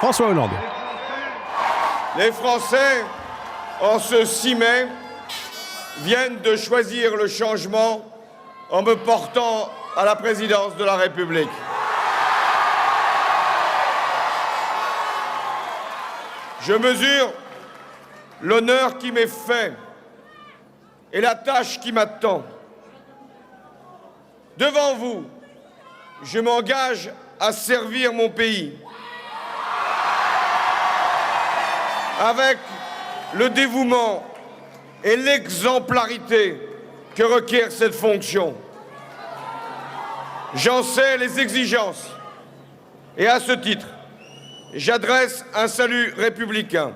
François Hollande. Les Français, en ce 6 mai, viennent de choisir le changement en me portant à la présidence de la République. Je mesure l'honneur qui m'est fait et la tâche qui m'attend. Devant vous, je m'engage à servir mon pays avec le dévouement et l'exemplarité que requiert cette fonction. J'en sais les exigences et à ce titre, j'adresse un salut républicain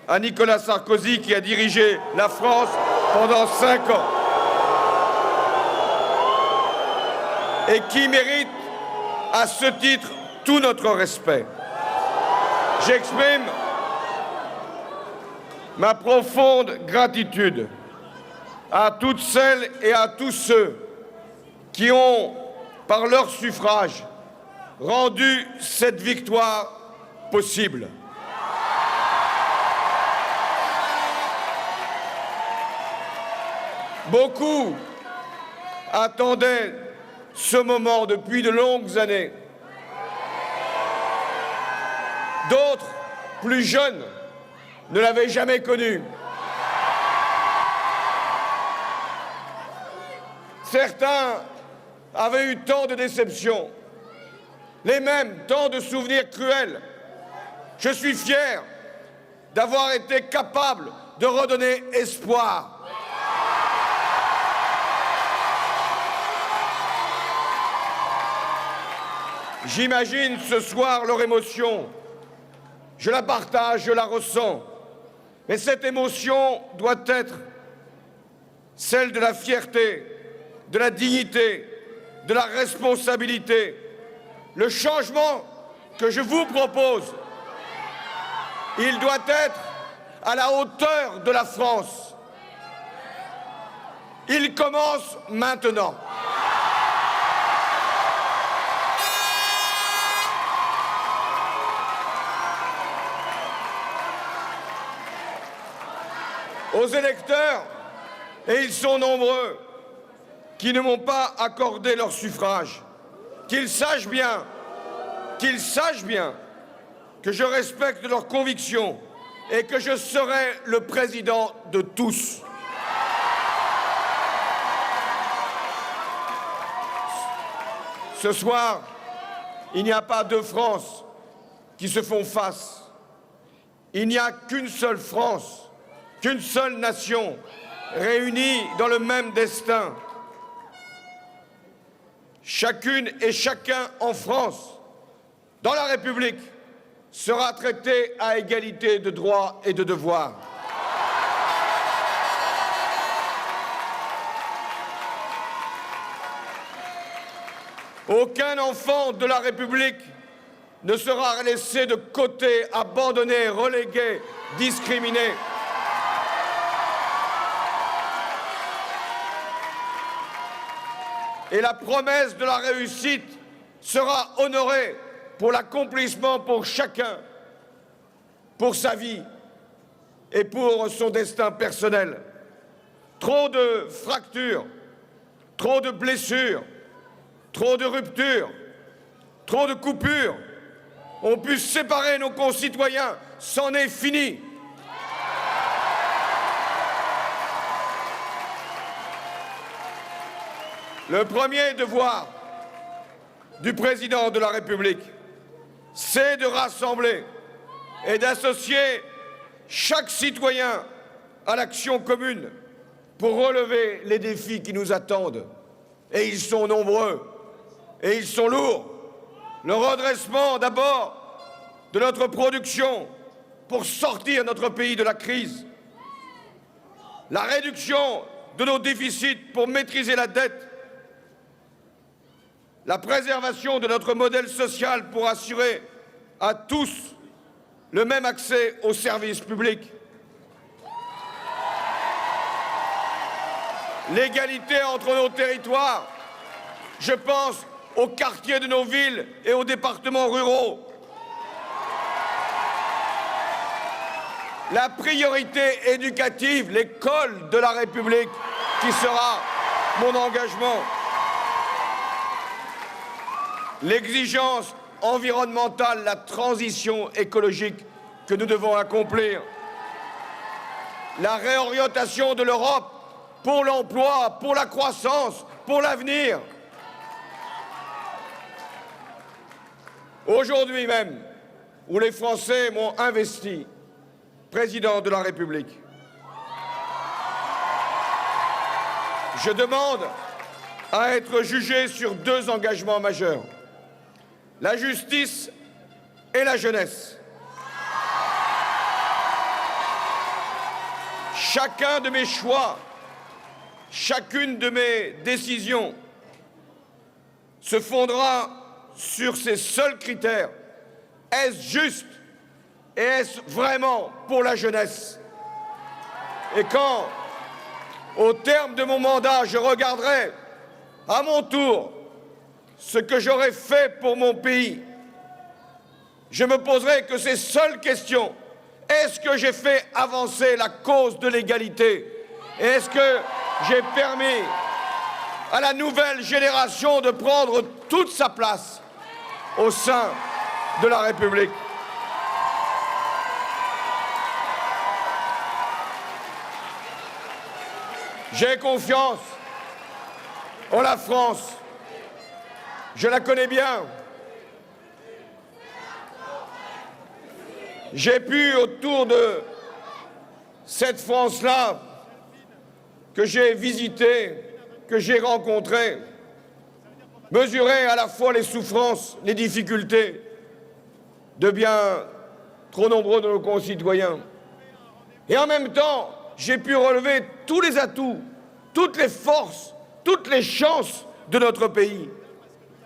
à Nicolas Sarkozy qui a dirigé la France pendant 5 ans et qui mérite à ce titre tout notre respect. J'exprime ma profonde gratitude à toutes celles et à tous ceux qui ont, par leur suffrage, rendu cette victoire possible. Beaucoup attendaient ce moment depuis de longues années. D'autres, plus jeunes, ne l'avaient jamais connu. Certains avaient eu tant de déceptions, les mêmes tant de souvenirs cruels. Je suis fier d'avoir été capable de redonner espoir. J'imagine ce soir leur émotion. Je la partage, je la ressens. Mais cette émotion doit être celle de la fierté, de la dignité, de la responsabilité. Le changement que je vous propose, il doit être à la hauteur de la France. Il commence maintenant. Aux électeurs, et ils sont nombreux, qui ne m'ont pas accordé leur suffrage, qu'ils sachent bien que je respecte leurs convictions et que je serai le président de tous. Ce soir, il n'y a pas deux France qui se font face. Il n'y a qu'une seule France, qu'une seule nation, réunie dans le même destin. Chacune et chacun en France, dans la République, sera traité à égalité de droits et de devoirs. Aucun enfant de la République ne sera laissé de côté, abandonné, relégué, discriminé. Et la promesse de la réussite sera honorée pour l'accomplissement pour chacun, pour sa vie et pour son destin personnel. Trop de fractures, trop de blessures, trop de ruptures, trop de coupures ont pu séparer nos concitoyens. C'en est fini. Le premier devoir du président de la République, c'est de rassembler et d'associer chaque citoyen à l'action commune pour relever les défis qui nous attendent. Et ils sont nombreux et ils sont lourds. Le redressement d'abord de notre production pour sortir notre pays de la crise. La réduction de nos déficits pour maîtriser la dette. La préservation de notre modèle social pour assurer à tous le même accès aux services publics. L'égalité entre nos territoires. Je pense aux quartiers de nos villes et aux départements ruraux. la priorité éducative, l'école de la République, qui sera mon engagement. L'exigence environnementale, la transition écologique que nous devons accomplir. La réorientation de l'Europe pour l'emploi, pour la croissance, pour l'avenir. Aujourd'hui même, où les Français m'ont investi président de la République, je demande à être jugé sur deux engagements majeurs: la justice et la jeunesse. Chacun de mes choix, chacune de mes décisions se fondera sur ces seuls critères. Est-ce juste et est-ce vraiment pour la jeunesse? Et quand, au terme de mon mandat, je regarderai à mon tour ce que j'aurais fait pour mon pays, je me poserai que ces seules questions. Est-ce que j'ai fait avancer la cause de l'égalité? Est-ce que j'ai permis à la nouvelle génération de prendre toute sa place au sein de la République? J'ai confiance en la France. Je la connais bien. J'ai pu, autour de cette France-là, que j'ai visitée, que j'ai rencontrée, mesurer à la fois les souffrances, les difficultés de bien trop nombreux de nos concitoyens. Et en même temps, j'ai pu relever tous les atouts, toutes les forces, toutes les chances de notre pays.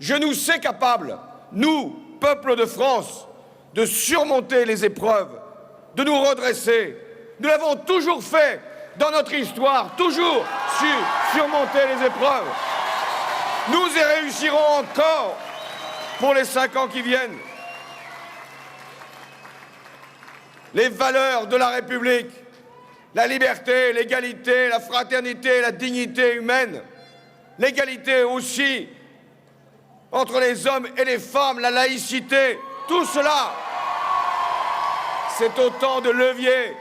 Je nous sais capables, nous, peuple de France, de surmonter les épreuves, de nous redresser. Nous l'avons toujours fait dans notre histoire, toujours su surmonter les épreuves. Nous y réussirons encore pour les 5 ans qui viennent. Les valeurs de la République, la liberté, l'égalité, la fraternité, la dignité humaine, l'égalité aussi entre les hommes et les femmes, la laïcité, tout cela, c'est autant de leviers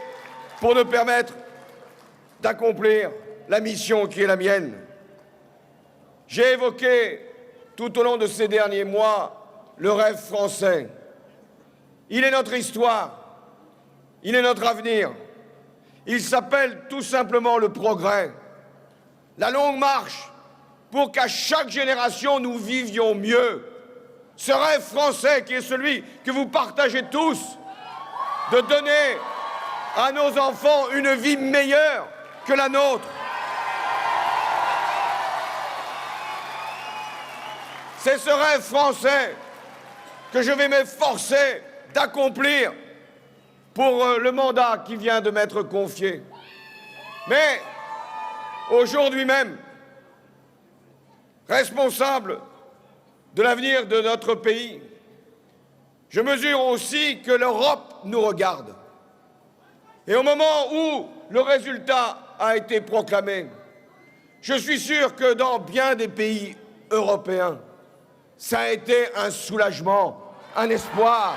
pour nous permettre d'accomplir la mission qui est la mienne. J'ai évoqué tout au long de ces derniers mois le rêve français. Il est notre histoire, il est notre avenir. Il s'appelle tout simplement le progrès. La longue marche pour qu'à chaque génération nous vivions mieux. Ce rêve français qui est celui que vous partagez tous, de donner à nos enfants une vie meilleure que la nôtre. C'est ce rêve français que je vais m'efforcer d'accomplir pour le mandat qui vient de m'être confié. Mais aujourd'hui même, responsable de l'avenir de notre pays, je mesure aussi que l'Europe nous regarde. Et au moment où le résultat a été proclamé, je suis sûr que dans bien des pays européens, ça a été un soulagement, un espoir.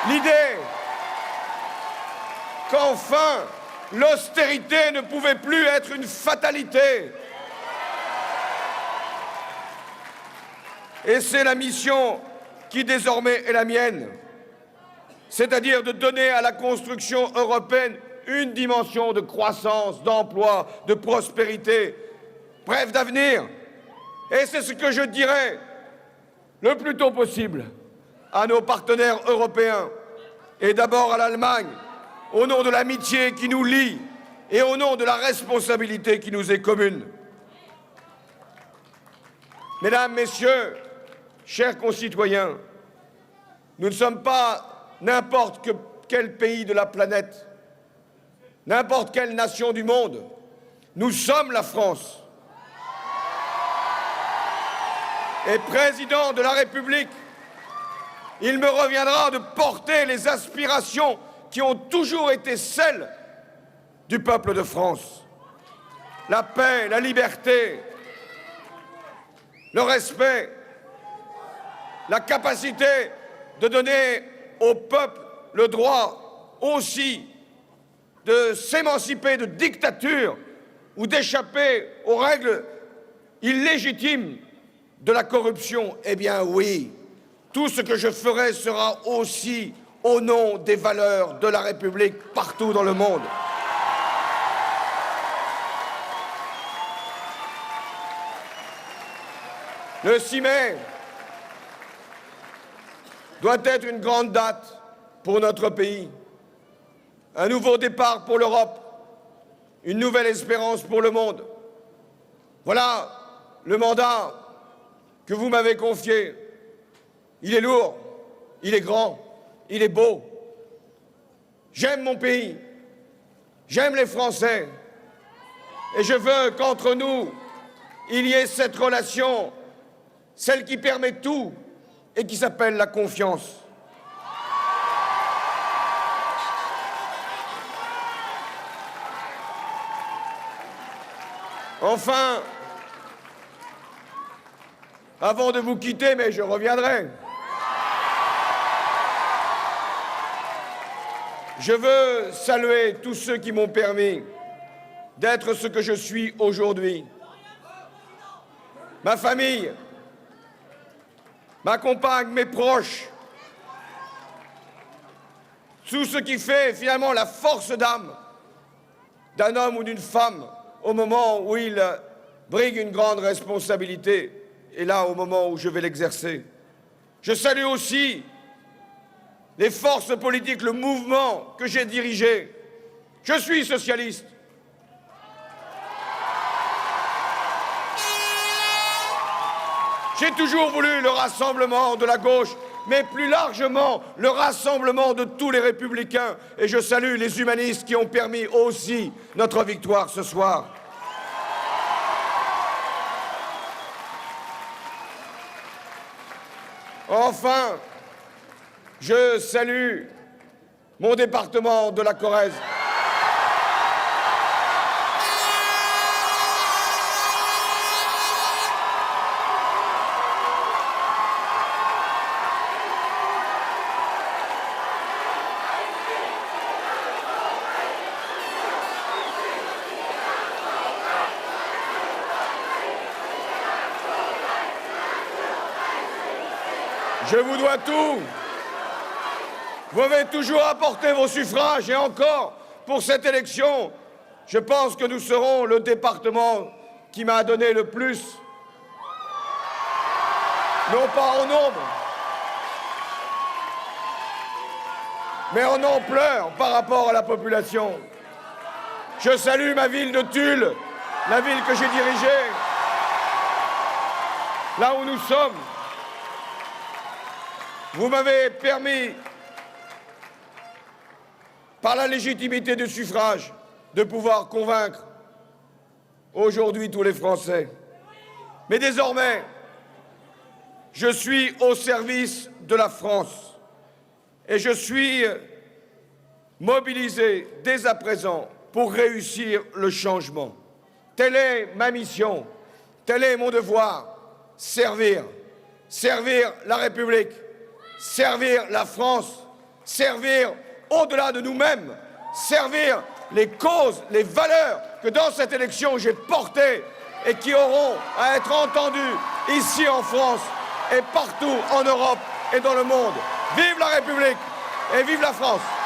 L'idée qu'enfin l'austérité ne pouvait plus être une fatalité. Et c'est la mission qui désormais est la mienne, c'est-à-dire de donner à la construction européenne une dimension de croissance, d'emploi, de prospérité, bref, d'avenir. Et c'est ce que je dirais le plus tôt possible à nos partenaires européens, et d'abord à l'Allemagne, au nom de l'amitié qui nous lie et au nom de la responsabilité qui nous est commune. Mesdames, Messieurs, chers concitoyens, nous ne sommes pas n'importe quel pays de la planète, n'importe quelle nation du monde. Nous sommes la France. Et président de la République, il me reviendra de porter les aspirations qui ont toujours été celles du peuple de France. La paix, la liberté, le respect, la capacité de donner au peuple le droit aussi de s'émanciper de dictature ou d'échapper aux règles illégitimes de la corruption. Eh bien oui, tout ce que je ferai sera aussi au nom des valeurs de la République partout dans le monde. Le 6 mai doit être une grande date pour notre pays. Un nouveau départ pour l'Europe, une nouvelle espérance pour le monde. Voilà le mandat que vous m'avez confié. Il est lourd, il est grand, il est beau. J'aime mon pays, j'aime les Français, et je veux qu'entre nous, il y ait cette relation, celle qui permet tout et qui s'appelle la confiance. Enfin, avant de vous quitter, mais je reviendrai, je veux saluer tous ceux qui m'ont permis d'être ce que je suis aujourd'hui. Ma famille, ma compagne, mes proches, tout ce qui fait finalement la force d'âme d'un homme ou d'une femme au moment où il brigue une grande responsabilité, et là, au moment où je vais l'exercer. Je salue aussi les forces politiques, le mouvement que j'ai dirigé. Je suis socialiste. J'ai toujours voulu le rassemblement de la gauche, mais plus largement le rassemblement de tous les républicains. Et je salue les humanistes qui ont permis aussi notre victoire ce soir. Enfin, je salue mon département de la Corrèze. Je vous dois tout. Vous avez toujours apporté vos suffrages et encore, pour cette élection, je pense que nous serons le département qui m'a donné le plus. Non pas en nombre, mais en ampleur par rapport à la population. Je salue ma ville de Tulle, la ville que j'ai dirigée, là où nous sommes. Vous m'avez permis, par la légitimité du suffrage, de pouvoir convaincre aujourd'hui tous les Français. Mais désormais, je suis au service de la France et je suis mobilisé dès à présent pour réussir le changement. Telle est ma mission, tel est mon devoir, servir la République, servir la France, servir au-delà de nous-mêmes, servir les causes, les valeurs que dans cette élection j'ai portées et qui auront à être entendues ici en France et partout en Europe et dans le monde. Vive la République et vive la France!